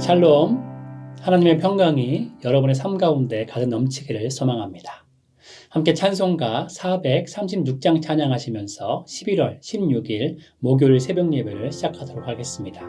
샬롬, 하나님의 평강이 여러분의 삶 가운데 가득 넘치기를 소망합니다. 함께 찬송가 436장 찬양하시면서 11월 16일 목요일 새벽 예배를 시작하도록 하겠습니다.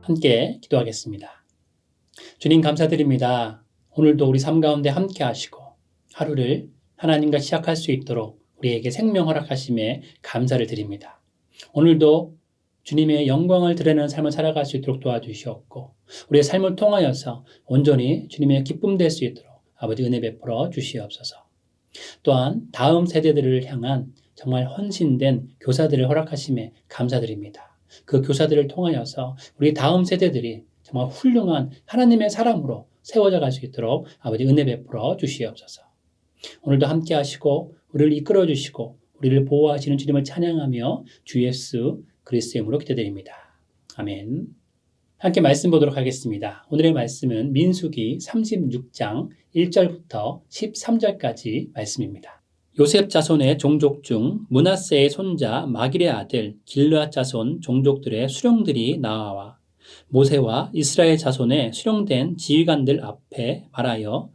함께 기도하겠습니다. 주님 감사드립니다. 오늘도 우리 삶 가운데 함께 하시고 하루를 하나님과 시작할 수 있도록 우리에게 생명 허락하심에 감사를 드립니다. 오늘도 주님의 영광을 드러내는 삶을 살아갈 수 있도록 도와주시옵고 우리의 삶을 통하여서 온전히 주님의 기쁨 될 수 있도록 아버지 은혜 베풀어 주시옵소서. 또한 다음 세대들을 향한 정말 헌신된 교사들을 허락하심에 감사드립니다. 그 교사들을 통하여서 우리 다음 세대들이 정말 훌륭한 하나님의 사람으로 세워져 갈 수 있도록 아버지 은혜 베풀어 주시옵소서. 오늘도 함께 하시고 우리를 이끌어 주시고 우리를 보호하시는 주님을 찬양하며 주 예수 그리스도의 이름으로 기도드립니다. 아멘. 함께 말씀 보도록 하겠습니다. 오늘의 말씀은 민수기 36장 1절부터 13절까지 말씀입니다. 요셉 자손의 종족 중 므낫세의 손자 마길의 아들 길르앗 자손 종족들의 수령들이 나와 모세와 이스라엘 자손의 수령된 지휘관들 앞에 말하여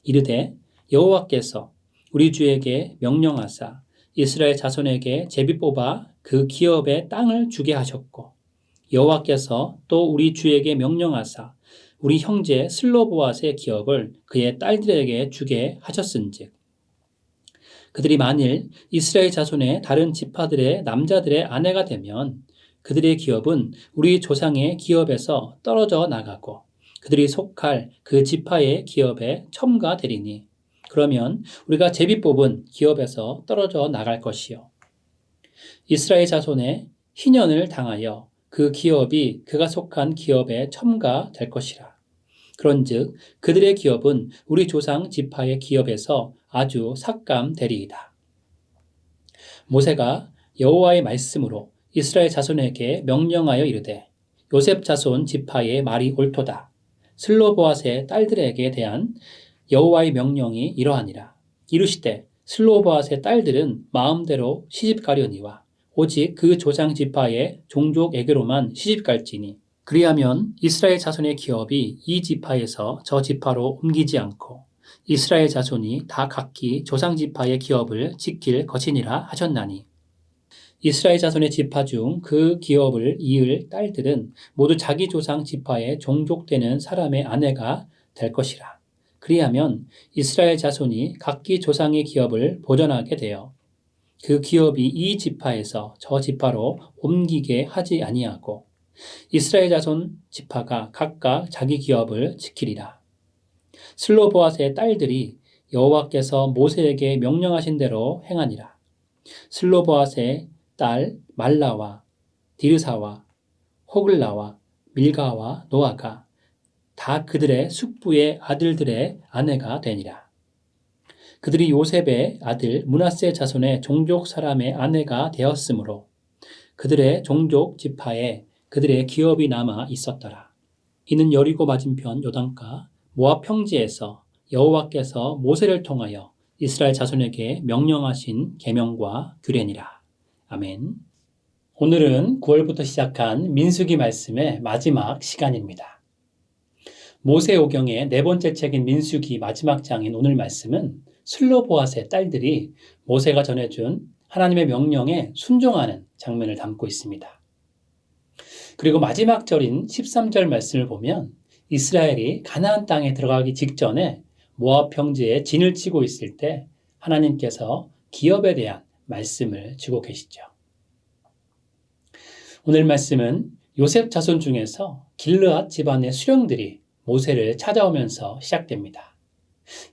이르되 여호와께서 우리 주에게 명령하사 이스라엘 자손에게 제비 뽑아 그 기업의 땅을 주게 하셨고 여호와께서 또 우리 주에게 명령하사 우리 형제 슬로보앗의 기업을 그의 딸들에게 주게 하셨은즉 그들이 만일 이스라엘 자손의 다른 지파들의 남자들의 아내가 되면 그들의 기업은 우리 조상의 기업에서 떨어져 나가고 그들이 속할 그 지파의 기업에 첨가되리니 그러면 우리가 제비 뽑은 기업에서 떨어져 나갈 것이요 이스라엘 자손의 희년을 당하여 그 기업이 그가 속한 기업에 첨가될 것이라. 그런즉 그들의 기업은 우리 조상 지파의 기업에서 아주 삭감되리이다. 모세가 여호와의 말씀으로 이스라엘 자손에게 명령하여 이르되 요셉 자손 지파의 말이 옳도다. 슬로보앗의 딸들에게 대한 여호와의 명령이 이러하니라. 이르시되 슬로보앗의 딸들은 마음대로 시집가려니와 오직 그 조상 지파의 종족에게로만 시집갈지니 그리하면 이스라엘 자손의 기업이 이 지파에서 저 지파로 옮기지 않고 이스라엘 자손이 다 각기 조상 지파의 기업을 지킬 것이니라 하셨나니 이스라엘 자손의 지파 중 그 기업을 이을 딸들은 모두 자기 조상 지파의 종족되는 사람의 아내가 될 것이라. 그리하면 이스라엘 자손이 각기 조상의 기업을 보존하게 되어 그 기업이 이 지파에서 저 지파로 옮기게 하지 아니하고 이스라엘 자손 지파가 각각 자기 기업을 지키리라. 슬로보앗의 딸들이 여호와께서 모세에게 명령하신 대로 행하니라. 슬로보앗의 딸 말라와 디르사와 호글라와 밀가와 노아가 다 그들의 숙부의 아들들의 아내가 되니라. 그들이 요셉의 아들 므낫세 자손의 종족 사람의 아내가 되었으므로 그들의 종족 지파에 그들의 기업이 남아 있었더라. 이는 여리고 맞은편 요단가 모압 평지에서 여호와께서 모세를 통하여 이스라엘 자손에게 명령하신 계명과 규례니라. 아멘. 오늘은 9월부터 시작한 민수기 말씀의 마지막 시간입니다. 모세오경의 네 번째 책인 민수기 마지막 장인 오늘 말씀은 슬로보앗의 딸들이 모세가 전해준 하나님의 명령에 순종하는 장면을 담고 있습니다. 그리고 마지막 절인 13절 말씀을 보면 이스라엘이 가나안 땅에 들어가기 직전에 모압 평지에 진을 치고 있을 때 하나님께서 기업에 대한 말씀을 주고 계시죠. 오늘 말씀은 요셉 자손 중에서 길르앗 집안의 수령들이 모세를 찾아오면서 시작됩니다.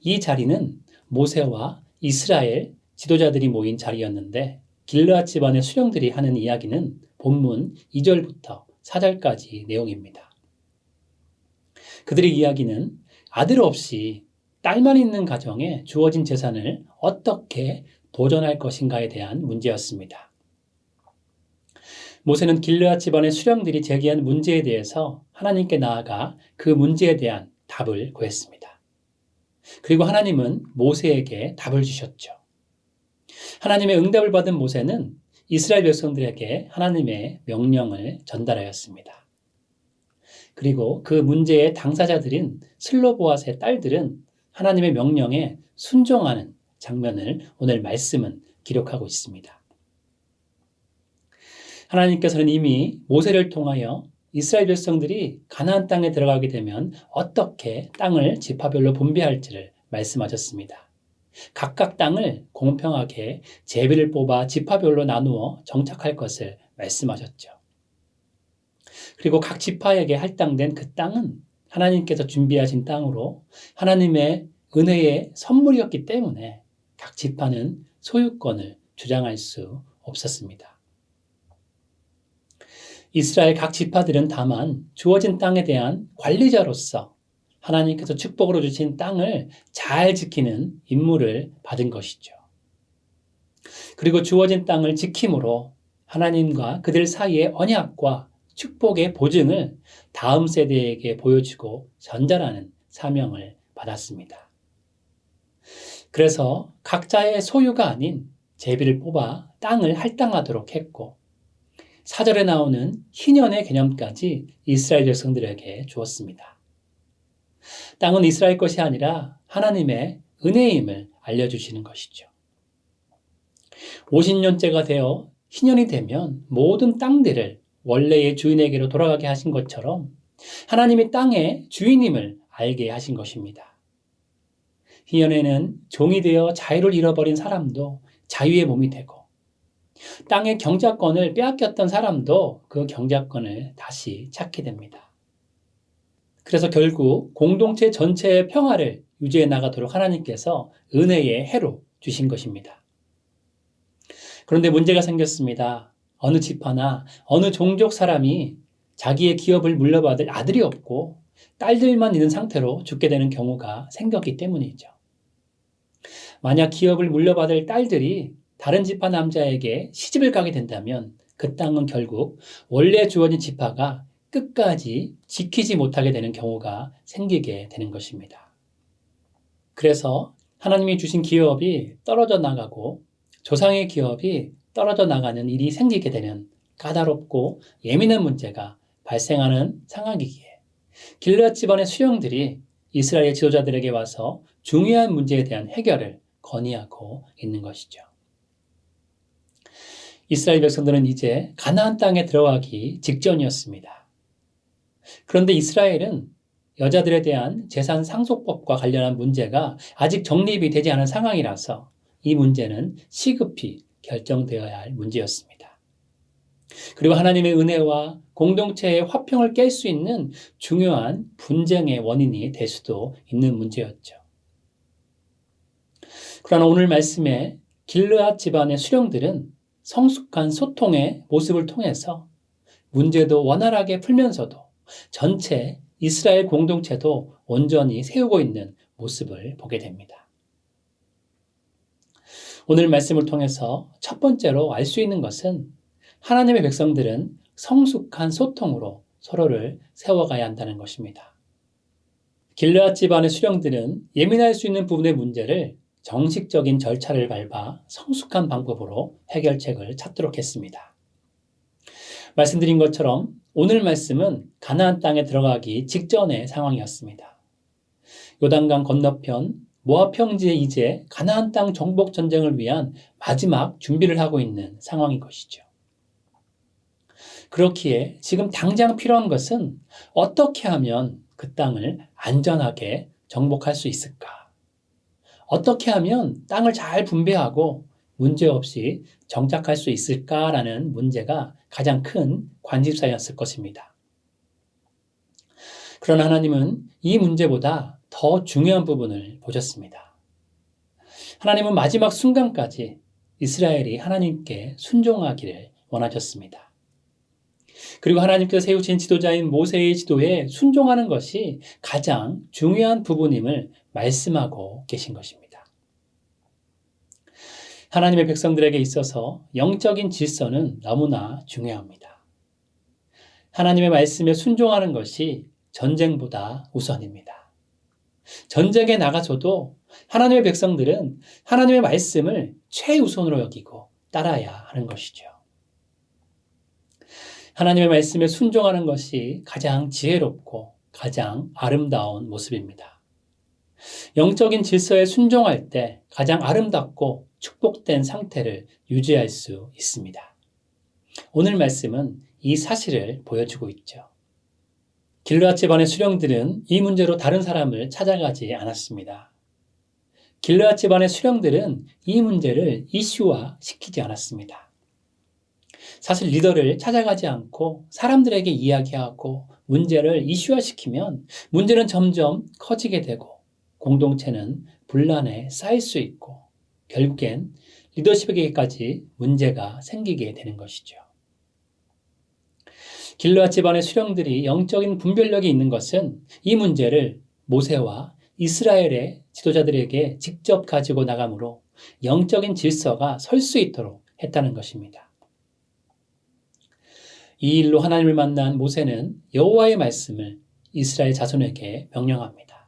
이 자리는 모세와 이스라엘 지도자들이 모인 자리였는데 길르앗 집안의 수령들이 하는 이야기는 본문 2절부터 4절까지 내용입니다. 그들의 이야기는 아들 없이 딸만 있는 가정에 주어진 재산을 어떻게 보존할 것인가에 대한 문제였습니다. 모세는 길르앗 집안의 수령들이 제기한 문제에 대해서 하나님께 나아가 그 문제에 대한 답을 구했습니다. 그리고 하나님은 모세에게 답을 주셨죠. 하나님의 응답을 받은 모세는 이스라엘 백성들에게 하나님의 명령을 전달하였습니다. 그리고 그 문제의 당사자들인 슬로보앗의 딸들은 하나님의 명령에 순종하는 장면을 오늘 말씀은 기록하고 있습니다. 하나님께서는 이미 모세를 통하여 이스라엘 백성들이 가나안 땅에 들어가게 되면 어떻게 땅을 지파별로 분배할지를 말씀하셨습니다. 각각 땅을 공평하게 제비를 뽑아 지파별로 나누어 정착할 것을 말씀하셨죠. 그리고 각 지파에게 할당된 그 땅은 하나님께서 준비하신 땅으로 하나님의 은혜의 선물이었기 때문에 각 지파는 소유권을 주장할 수 없었습니다. 이스라엘 각 지파들은 다만 주어진 땅에 대한 관리자로서 하나님께서 축복으로 주신 땅을 잘 지키는 임무를 받은 것이죠. 그리고 주어진 땅을 지킴으로 하나님과 그들 사이의 언약과 축복의 보증을 다음 세대에게 보여주고 전달하는 사명을 받았습니다. 그래서 각자의 소유가 아닌 제비를 뽑아 땅을 할당하도록 했고 4절에 나오는 희년의 개념까지 이스라엘 백성들에게 주었습니다. 땅은 이스라엘 것이 아니라 하나님의 은혜임을 알려주시는 것이죠. 50년째가 되어 희년이 되면 모든 땅들을 원래의 주인에게로 돌아가게 하신 것처럼 하나님이 땅의 주인임을 알게 하신 것입니다. 희년에는 종이 되어 자유를 잃어버린 사람도 자유의 몸이 되고 땅의 경작권을 빼앗겼던 사람도 그 경작권을 다시 찾게 됩니다. 그래서 결국 공동체 전체의 평화를 유지해 나가도록 하나님께서 은혜의 해로 주신 것입니다. 그런데 문제가 생겼습니다. 어느 지파나 어느 종족 사람이 자기의 기업을 물려받을 아들이 없고 딸들만 있는 상태로 죽게 되는 경우가 생겼기 때문이죠. 만약 기업을 물려받을 딸들이 다른 지파 남자에게 시집을 가게 된다면 그 땅은 결국 원래 주어진 지파가 끝까지 지키지 못하게 되는 경우가 생기게 되는 것입니다. 그래서 하나님이 주신 기업이 떨어져 나가고 조상의 기업이 떨어져 나가는 일이 생기게 되는 까다롭고 예민한 문제가 발생하는 상황이기에 길르앗 집안의 수령들이 이스라엘 지도자들에게 와서 중요한 문제에 대한 해결을 건의하고 있는 것이죠. 이스라엘 백성들은 이제 가나안 땅에 들어가기 직전이었습니다. 그런데 이스라엘은 여자들에 대한 재산 상속법과 관련한 문제가 아직 정립이 되지 않은 상황이라서 이 문제는 시급히 결정되어야 할 문제였습니다. 그리고 하나님의 은혜와 공동체의 화평을 깰 수 있는 중요한 분쟁의 원인이 될 수도 있는 문제였죠. 그러나 오늘 말씀에 길르앗 집안의 수령들은 성숙한 소통의 모습을 통해서 문제도 원활하게 풀면서도 전체 이스라엘 공동체도 온전히 세우고 있는 모습을 보게 됩니다. 오늘 말씀을 통해서 첫 번째로 알 수 있는 것은 하나님의 백성들은 성숙한 소통으로 서로를 세워가야 한다는 것입니다. 길르앗 집안의 수령들은 예민할 수 있는 부분의 문제를 정식적인 절차를 밟아 성숙한 방법으로 해결책을 찾도록 했습니다. 말씀드린 것처럼 오늘 말씀은 가나안 땅에 들어가기 직전의 상황이었습니다. 요단강 건너편 모압 평지에 이제 가나안 땅 정복 전쟁을 위한 마지막 준비를 하고 있는 상황인 것이죠. 그렇기에 지금 당장 필요한 것은 어떻게 하면 그 땅을 안전하게 정복할 수 있을까? 어떻게 하면 땅을 잘 분배하고 문제없이 정착할 수 있을까라는 문제가 가장 큰 관심사였을 것입니다. 그러나 하나님은 이 문제보다 더 중요한 부분을 보셨습니다. 하나님은 마지막 순간까지 이스라엘이 하나님께 순종하기를 원하셨습니다. 그리고 하나님께서 세우신 지도자인 모세의 지도에 순종하는 것이 가장 중요한 부분임을 말씀하고 계신 것입니다. 하나님의 백성들에게 있어서 영적인 질서는 너무나 중요합니다. 하나님의 말씀에 순종하는 것이 전쟁보다 우선입니다. 전쟁에 나가서도 하나님의 백성들은 하나님의 말씀을 최우선으로 여기고 따라야 하는 것이죠. 하나님의 말씀에 순종하는 것이 가장 지혜롭고 가장 아름다운 모습입니다. 영적인 질서에 순종할 때 가장 아름답고 축복된 상태를 유지할 수 있습니다. 오늘 말씀은 이 사실을 보여주고 있죠. 길르앗 집안의 수령들은 이 문제로 다른 사람을 찾아가지 않았습니다. 길르앗 집안의 수령들은 이 문제를 이슈화 시키지 않았습니다. 사실 리더를 찾아가지 않고 사람들에게 이야기하고 문제를 이슈화시키면 문제는 점점 커지게 되고 공동체는 분란에 쌓일 수 있고 결국엔 리더십에게까지 문제가 생기게 되는 것이죠. 길르앗 집안의 수령들이 영적인 분별력이 있는 것은 이 문제를 모세와 이스라엘의 지도자들에게 직접 가지고 나가므로 영적인 질서가 설 수 있도록 했다는 것입니다. 이 일로 하나님을 만난 모세는 여호와의 말씀을 이스라엘 자손에게 명령합니다.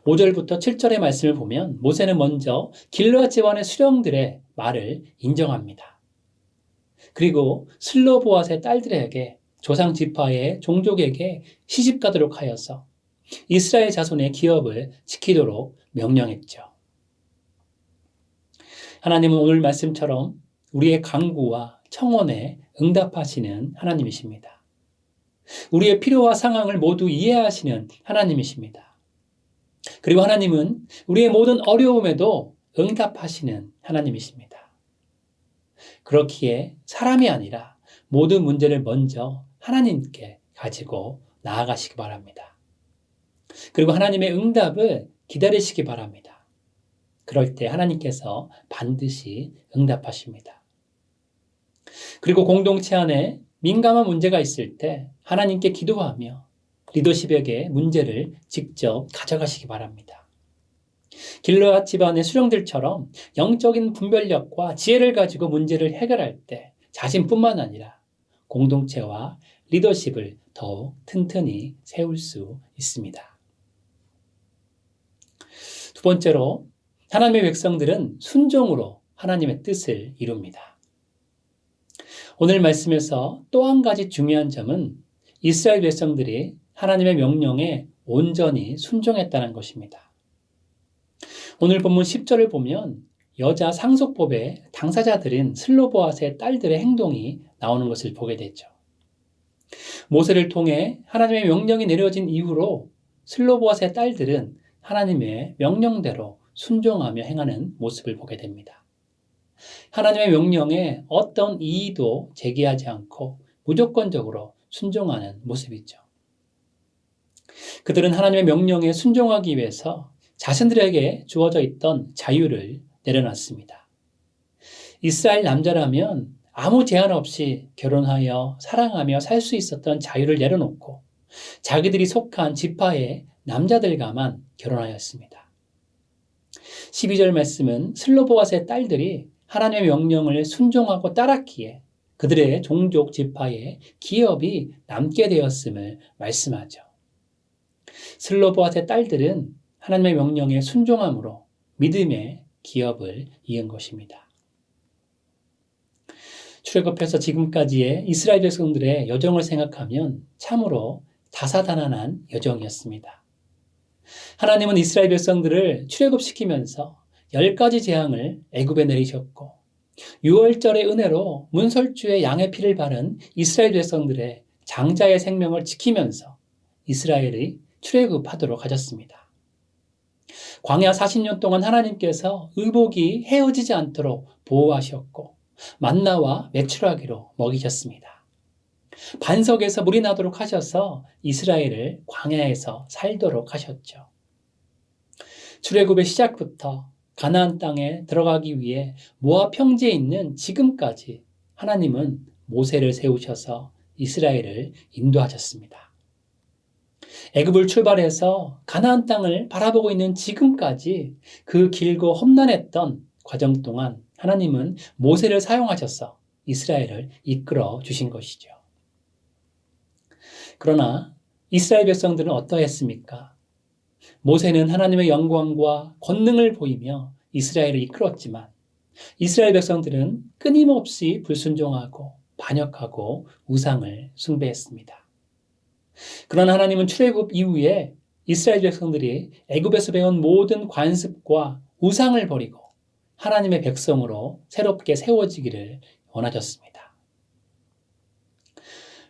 5절부터 7절의 말씀을 보면 모세는 먼저 길르앗 집안의 수령들의 말을 인정합니다. 그리고 슬로보앗의 딸들에게 조상 지파의 종족에게 시집가도록 하여서 이스라엘 자손의 기업을 지키도록 명령했죠. 하나님은 오늘 말씀처럼 우리의 간구와 청원에 응답하시는 하나님이십니다. 우리의 필요와 상황을 모두 이해하시는 하나님이십니다. 그리고 하나님은 우리의 모든 어려움에도 응답하시는 하나님이십니다. 그렇기에 사람이 아니라 모든 문제를 먼저 하나님께 가지고 나아가시기 바랍니다. 그리고 하나님의 응답을 기다리시기 바랍니다. 그럴 때 하나님께서 반드시 응답하십니다. 그리고 공동체 안에 민감한 문제가 있을 때 하나님께 기도하며 리더십에게 문제를 직접 가져가시기 바랍니다. 길르앗 집안의 수령들처럼 영적인 분별력과 지혜를 가지고 문제를 해결할 때 자신뿐만 아니라 공동체와 리더십을 더욱 튼튼히 세울 수 있습니다. 두 번째로, 하나님의 백성들은 순종으로 하나님의 뜻을 이룹니다. 오늘 말씀에서 또 한 가지 중요한 점은 이스라엘 백성들이 하나님의 명령에 온전히 순종했다는 것입니다. 오늘 본문 10절을 보면 여자 상속법의 당사자들인 슬로보앗의 딸들의 행동이 나오는 것을 보게 되죠. 모세를 통해 하나님의 명령이 내려진 이후로 슬로보앗의 딸들은 하나님의 명령대로 순종하며 행하는 모습을 보게 됩니다. 하나님의 명령에 어떤 이의도 제기하지 않고 무조건적으로 순종하는 모습이죠. 그들은 하나님의 명령에 순종하기 위해서 자신들에게 주어져 있던 자유를 내려놨습니다. 이스라엘 남자라면 아무 제한 없이 결혼하여 사랑하며 살 수 있었던 자유를 내려놓고 자기들이 속한 지파의 남자들과만 결혼하였습니다. 12절 말씀은 슬로보앗의 딸들이 하나님의 명령을 순종하고 따랐기에 그들의 종족 지파의 기업이 남게 되었음을 말씀하죠. 슬로보앗의 딸들은 하나님의 명령에 순종함으로 믿음의 기업을 이은 것입니다. 출애굽해서 지금까지의 이스라엘 백성들의 여정을 생각하면 참으로 다사다난한 여정이었습니다. 하나님은 이스라엘 백성들을 출애굽시키면서 10가지 재앙을 애굽에 내리셨고 6월절의 은혜로 문설주에 양의 피를 바른 이스라엘 백성들의 장자의 생명을 지키면서 이스라엘이 출애굽하도록 하셨습니다. 광야 40년 동안 하나님께서 의복이 헤어지지 않도록 보호하셨고 만나와 메추라기로 먹이셨습니다. 반석에서 물이 나도록 하셔서 이스라엘을 광야에서 살도록 하셨죠. 출애굽의 시작부터 가나안 땅에 들어가기 위해 모압 평지에 있는 지금까지 하나님은 모세를 세우셔서 이스라엘을 인도하셨습니다. 애굽을 출발해서 가나안 땅을 바라보고 있는 지금까지 그 길고 험난했던 과정 동안 하나님은 모세를 사용하셔서 이스라엘을 이끌어 주신 것이죠. 그러나 이스라엘 백성들은 어떠했습니까? 모세는 하나님의 영광과 권능을 보이며 이스라엘을 이끌었지만 이스라엘 백성들은 끊임없이 불순종하고 반역하고 우상을 숭배했습니다. 그러나 하나님은 출애굽 이후에 이스라엘 백성들이 애굽에서 배운 모든 관습과 우상을 버리고 하나님의 백성으로 새롭게 세워지기를 원하셨습니다.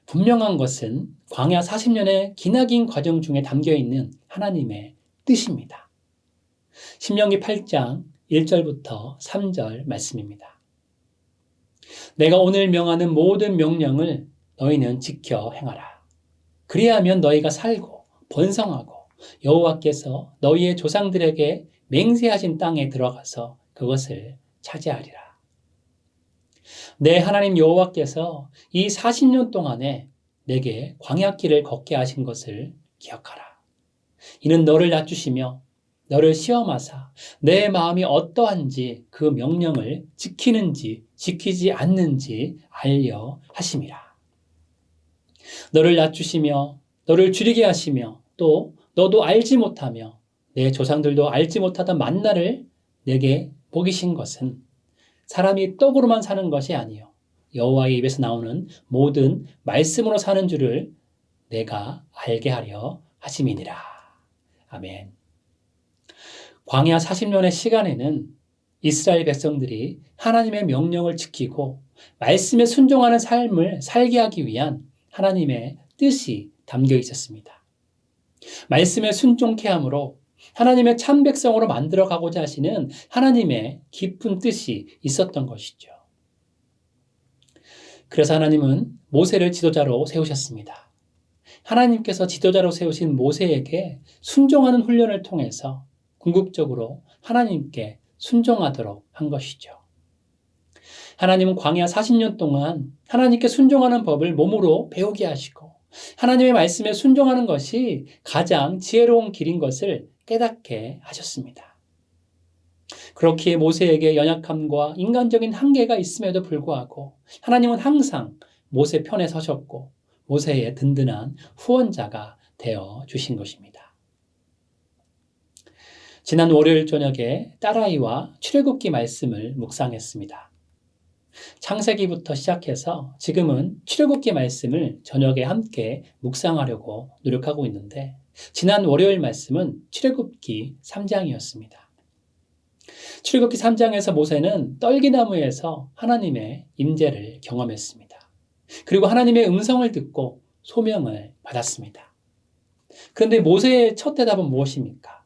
분명한 것은 광야 40년의 기나긴 과정 중에 담겨있는 하나님의 뜻입니다. 신명기 8장 1절부터 3절 말씀입니다. 내가 오늘 명하는 모든 명령을 너희는 지켜 행하라. 그리하면 너희가 살고 번성하고 여호와께서 너희의 조상들에게 맹세하신 땅에 들어가서 그것을 차지하리라. 내 하나님 여호와께서 이 40년 동안에 내게 광야길을 걷게 하신 것을 기억하라. 이는 너를 낮추시며 너를 시험하사 내 마음이 어떠한지 그 명령을 지키는지 지키지 않는지 알려 하심이라. 너를 낮추시며 너를 줄이게 하시며 또 너도 알지 못하며 내 조상들도 알지 못하던 만나를 내게 먹이신 것은 사람이 떡으로만 사는 것이 아니요 여호와의 입에서 나오는 모든 말씀으로 사는 줄을 내가 알게 하려 하심이니라. 아멘. 광야 40년의 시간에는 이스라엘 백성들이 하나님의 명령을 지키고 말씀에 순종하는 삶을 살게 하기 위한 하나님의 뜻이 담겨 있었습니다. 말씀에 순종케 함으로 하나님의 참 백성으로 만들어가고자 하시는 하나님의 깊은 뜻이 있었던 것이죠. 그래서 하나님은 모세를 지도자로 세우셨습니다. 하나님께서 지도자로 세우신 모세에게 순종하는 훈련을 통해서 궁극적으로 하나님께 순종하도록 한 것이죠. 하나님은 광야 40년 동안 하나님께 순종하는 법을 몸으로 배우게 하시고 하나님의 말씀에 순종하는 것이 가장 지혜로운 길인 것을 깨닫게 하셨습니다. 그렇기에 모세에게 연약함과 인간적인 한계가 있음에도 불구하고 하나님은 항상 모세 편에 서셨고 모세의 든든한 후원자가 되어 주신 것입니다. 지난 월요일 저녁에 딸아이와 출애굽기 말씀을 묵상했습니다. 창세기부터 시작해서 지금은 출애굽기 말씀을 저녁에 함께 묵상하려고 노력하고 있는데 지난 월요일 말씀은 출애굽기 3장이었습니다. 출애굽기 3장에서 모세는 떨기나무에서 하나님의 임재를 경험했습니다. 그리고 하나님의 음성을 듣고 소명을 받았습니다. 그런데 모세의 첫 대답은 무엇입니까?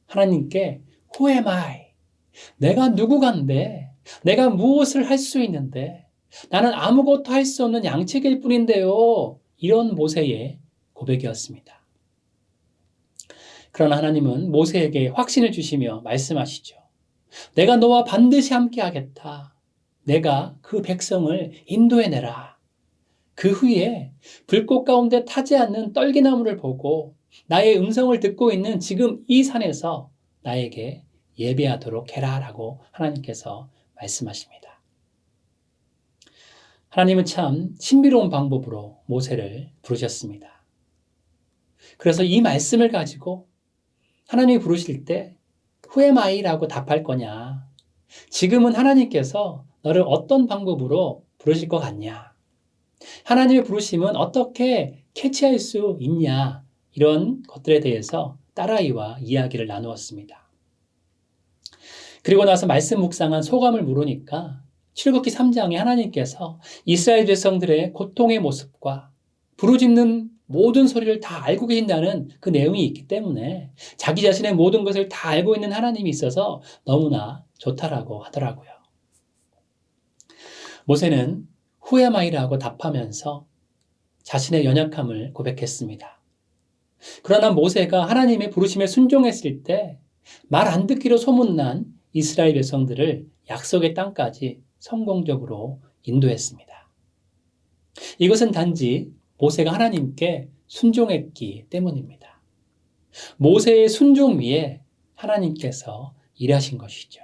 하나님께 Who am I? 내가 누구간데? 내가 무엇을 할 수 있는데? 나는 아무것도 할 수 없는 양치기일 뿐인데요. 이런 모세의 고백이었습니다. 그러나 하나님은 모세에게 확신을 주시며 말씀하시죠. 내가 너와 반드시 함께 하겠다. 내가 그 백성을 인도해내라. 그 후에 불꽃 가운데 타지 않는 떨기나무를 보고 나의 음성을 듣고 있는 지금 이 산에서 나에게 예배하도록 해라 라고 하나님께서 말씀하십니다. 하나님은 참 신비로운 방법으로 모세를 부르셨습니다. 그래서 이 말씀을 가지고 하나님이 부르실 때 Who am I? 라고 답할 거냐? 지금은 하나님께서 너를 어떤 방법으로 부르실 것 같냐? 하나님의 부르심은 어떻게 캐치할 수 있냐? 이런 것들에 대해서 딸아이와 이야기를 나누었습니다. 그리고 나서 말씀 묵상한 소감을 물으니까 출애굽기 3장에 하나님께서 이스라엘 백성들의 고통의 모습과 부르짖는 모든 소리를 다 알고 계신다는 그 내용이 있기 때문에 자기 자신의 모든 것을 다 알고 있는 하나님이 있어서 너무나 좋다라고 하더라고요. 모세는 Who am I?라고 답하면서 자신의 연약함을 고백했습니다. 그러나 모세가 하나님의 부르심에 순종했을 때 말 안 듣기로 소문난 이스라엘 백성들을 약속의 땅까지 성공적으로 인도했습니다. 이것은 단지 모세가 하나님께 순종했기 때문입니다. 모세의 순종 위에 하나님께서 일하신 것이죠.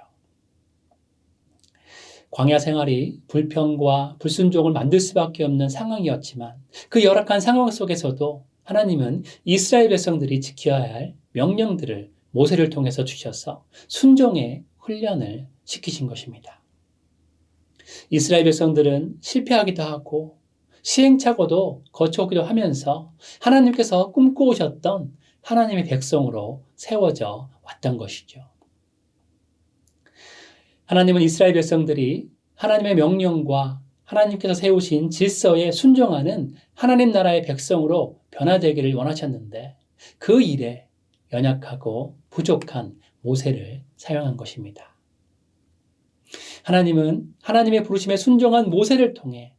광야 생활이 불평과 불순종을 만들 수밖에 없는 상황이었지만 그 열악한 상황 속에서도 하나님은 이스라엘 백성들이 지켜야 할 명령들을 모세를 통해서 주셔서 순종의 훈련을 시키신 것입니다. 이스라엘 백성들은 실패하기도 하고 시행착오도 거쳐오기도 하면서 하나님께서 꿈꿔오셨던 하나님의 백성으로 세워져 왔던 것이죠. 하나님은 이스라엘 백성들이 하나님의 명령과 하나님께서 세우신 질서에 순종하는 하나님 나라의 백성으로 변화되기를 원하셨는데 그 일에 연약하고 부족한 모세를 사용한 것입니다. 하나님은 하나님의 부르심에 순종한 모세를 통해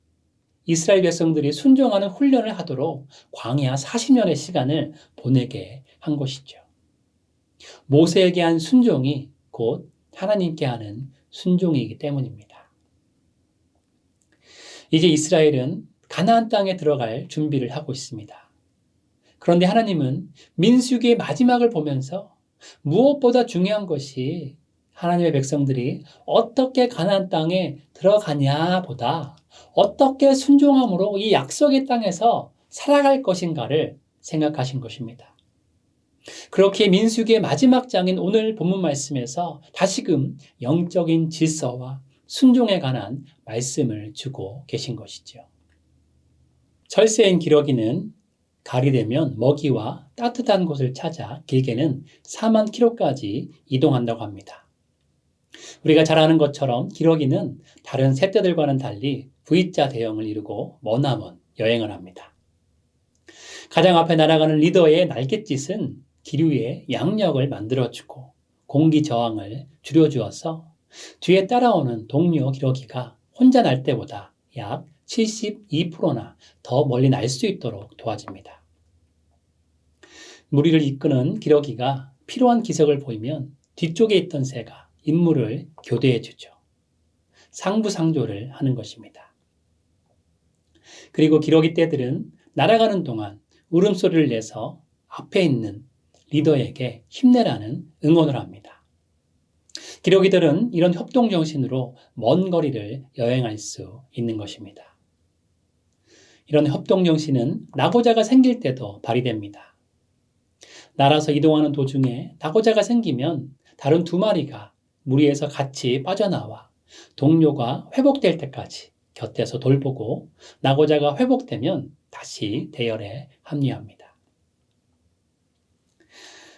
이스라엘 백성들이 순종하는 훈련을 하도록 광야 40년의 시간을 보내게 한 것이죠. 모세에게 한 순종이 곧 하나님께 하는 순종이기 때문입니다. 이제 이스라엘은 가나안 땅에 들어갈 준비를 하고 있습니다. 그런데 하나님은 민수기의 마지막을 보면서 무엇보다 중요한 것이 하나님의 백성들이 어떻게 가나안 땅에 들어가냐 보다 어떻게 순종함으로 이 약속의 땅에서 살아갈 것인가를 생각하신 것입니다. 그렇게 민수기의 마지막 장인 오늘 본문 말씀에서 다시금 영적인 질서와 순종에 관한 말씀을 주고 계신 것이죠. 철새인 기러기는 가을이 되면 먹이와 따뜻한 곳을 찾아 길게는 4만 킬로까지 이동한다고 합니다. 우리가 잘 아는 것처럼 기러기는 다른 새떼들과는 달리 V자 대형을 이루고 머나먼 여행을 합니다. 가장 앞에 날아가는 리더의 날갯짓은 기류에 양력을 만들어주고 공기 저항을 줄여주어서 뒤에 따라오는 동료 기러기가 혼자 날 때보다 약 72%나 더 멀리 날 수 있도록 도와줍니다. 무리를 이끄는 기러기가 필요한 기색을 보이면 뒤쪽에 있던 새가 임무를 교대해주죠. 상부상조를 하는 것입니다. 그리고 기러기 떼들은 날아가는 동안 울음소리를 내서 앞에 있는 리더에게 힘내라는 응원을 합니다. 기러기들은 이런 협동정신으로 먼 거리를 여행할 수 있는 것입니다. 이런 협동정신은 낙오자가 생길 때도 발휘됩니다. 날아서 이동하는 도중에 낙오자가 생기면 다른 두 마리가 무리에서 같이 빠져나와 동료가 회복될 때까지 곁에서 돌보고 낙오자가 회복되면 다시 대열에 합류합니다.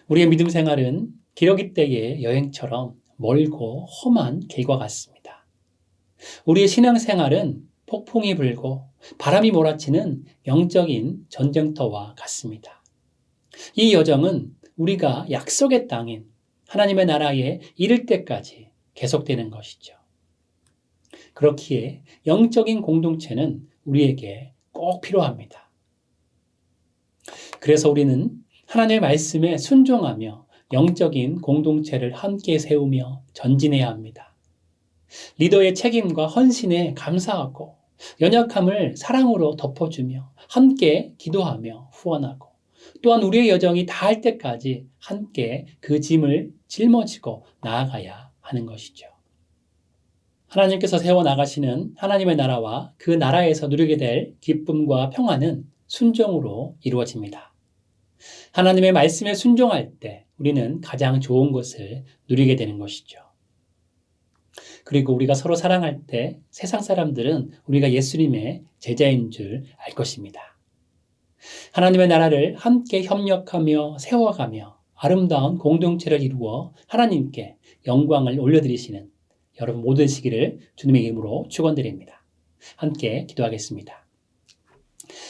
우리의 믿음 생활은 기러기 떼의 여행처럼 멀고 험한 길과 같습니다. 우리의 신앙 생활은 폭풍이 불고 바람이 몰아치는 영적인 전쟁터와 같습니다. 이 여정은 우리가 약속의 땅인 하나님의 나라에 이를 때까지 계속되는 것이죠. 그렇기에 영적인 공동체는 우리에게 꼭 필요합니다. 그래서 우리는 하나님의 말씀에 순종하며 영적인 공동체를 함께 세우며 전진해야 합니다. 리더의 책임과 헌신에 감사하고 연약함을 사랑으로 덮어주며 함께 기도하며 후원하고 또한 우리의 여정이 다할 때까지 함께 그 짐을 짊어지고 나아가야 하는 것이죠. 하나님께서 세워나가시는 하나님의 나라와 그 나라에서 누리게 될 기쁨과 평안은 순종으로 이루어집니다. 하나님의 말씀에 순종할 때 우리는 가장 좋은 것을 누리게 되는 것이죠. 그리고 우리가 서로 사랑할 때 세상 사람들은 우리가 예수님의 제자인 줄 알 것입니다. 하나님의 나라를 함께 협력하며 세워가며 아름다운 공동체를 이루어 하나님께 영광을 올려드리시는 여러분 모두 되시기를 주님의 이름으로 축원드립니다. 함께 기도하겠습니다.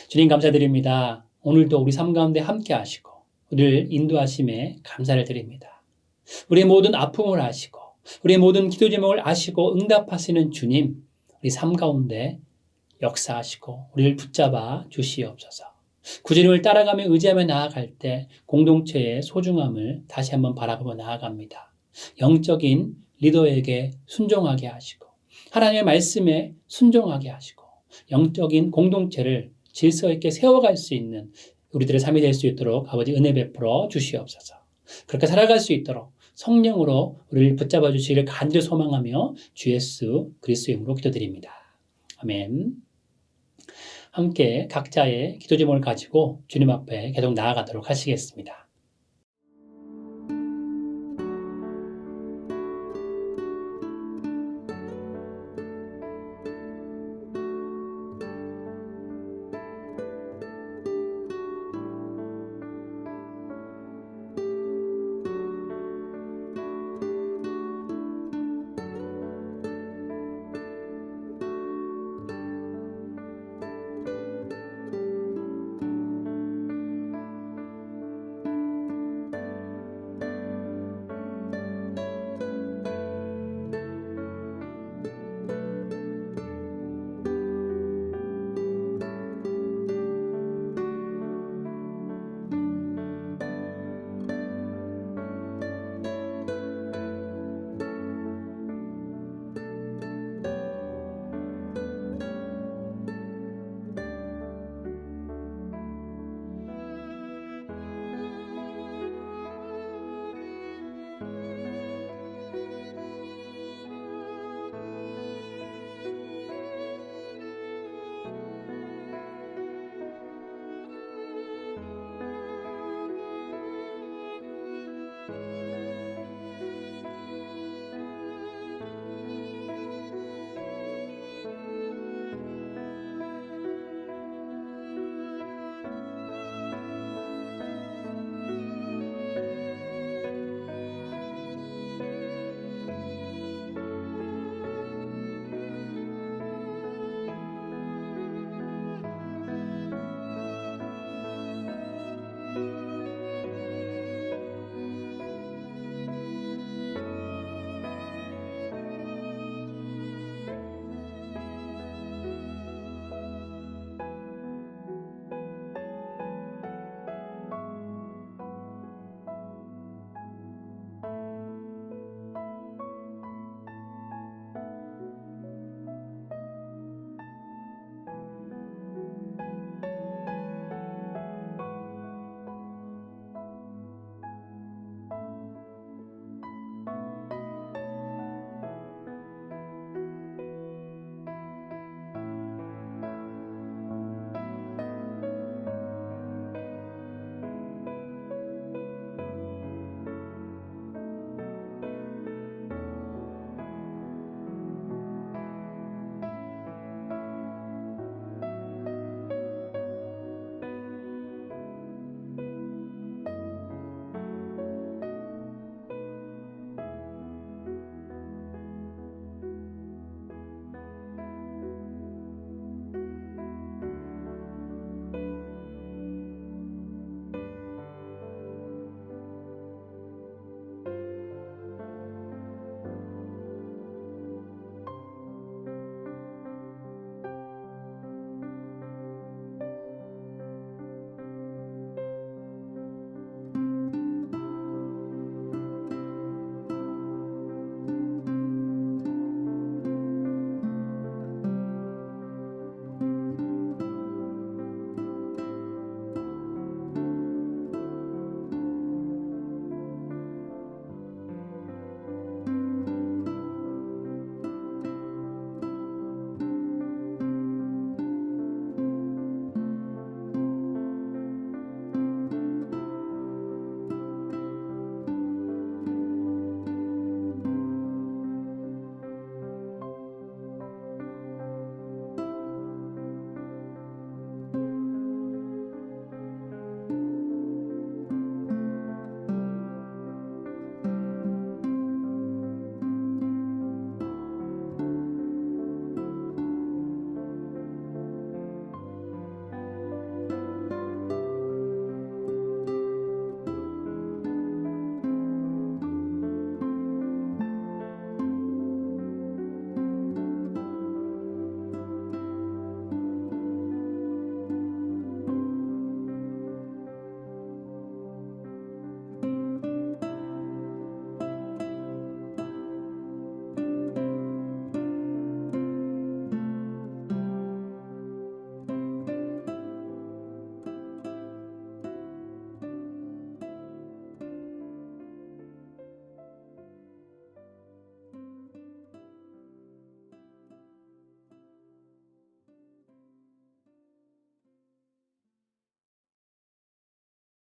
주님 감사드립니다. 오늘도 우리 삶 가운데 함께 하시고 우리를 인도하심에 감사를 드립니다. 우리의 모든 아픔을 아시고 우리의 모든 기도 제목을 아시고 응답하시는 주님, 우리 삶 가운데 역사하시고 우리를 붙잡아 주시옵소서. 구주님을 따라가며 의지하며 나아갈 때 공동체의 소중함을 다시 한번 바라보며 나아갑니다. 영적인 리더에게 순종하게 하시고 하나님의 말씀에 순종하게 하시고 영적인 공동체를 질서 있게 세워갈 수 있는 우리들의 삶이 될 수 있도록 아버지 은혜 베풀어 주시옵소서. 그렇게 살아갈 수 있도록 성령으로 우리를 붙잡아 주시기를 간절히 소망하며 주 예수 그리스도의 이름으로 기도드립니다. 아멘. 함께 각자의 기도 제목을 가지고 주님 앞에 계속 나아가도록 하시겠습니다.